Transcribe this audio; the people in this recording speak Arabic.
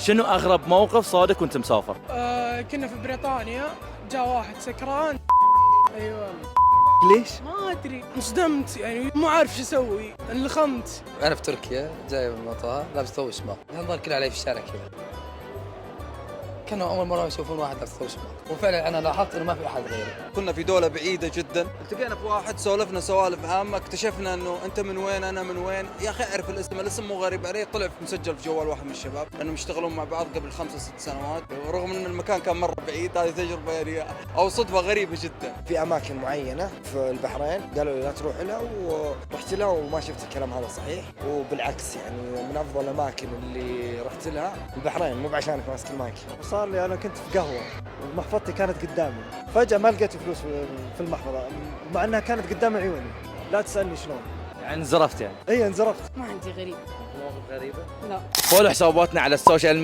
شنو أغرب موقف صادق وأنت مسافر؟ كنا في بريطانيا، جاء واحد سكران. ايوه ليش؟ ما ادري، انصدمت يعني، مو عارف شو اسوي، انلخمت. انا في تركيا جاي من المطار لابس ثوب اسمر، الانظار كلها علي في الشارع كذا. كانوا اول مره يشوفون واحد لابس ثوب اسمر، وفعلا انا لاحظت انه ما في احد غيره. كنا في دولة بعيدة جدا، التقينا بواحد سولفنا سوالف عامة، اكتشفنا انه انت من وين انا من وين، يا اخي اعرف الاسم مو غريب علي، طلع مسجل في جوال واحد من الشباب انهم يشتغلون مع بعض قبل 5 6 سنوات، ورغم ان المكان كان مرة بعيد. هذه تجربة يعني او صدفة غريبة جدا. في اماكن معينه في البحرين قالوا لي لا تروح لها، ورحت لها وما شفت الكلام هذا صحيح، وبالعكس يعني من افضل الاماكن اللي رحت لها البحرين، مو بعشانك ماسك المايك. صار لي انا كنت في قهوه ومحفظتي كانت قدامي، فجاه ما لقيت فلوس في المحفظه مع انها كانت قدام عيوني. لا تسالني شلون. يعني انزرفت يعني؟ اي انزرفت. ما عندي غريب. مواقف غريبة؟ لا. فولو حساباتنا على السوشيال ميديا.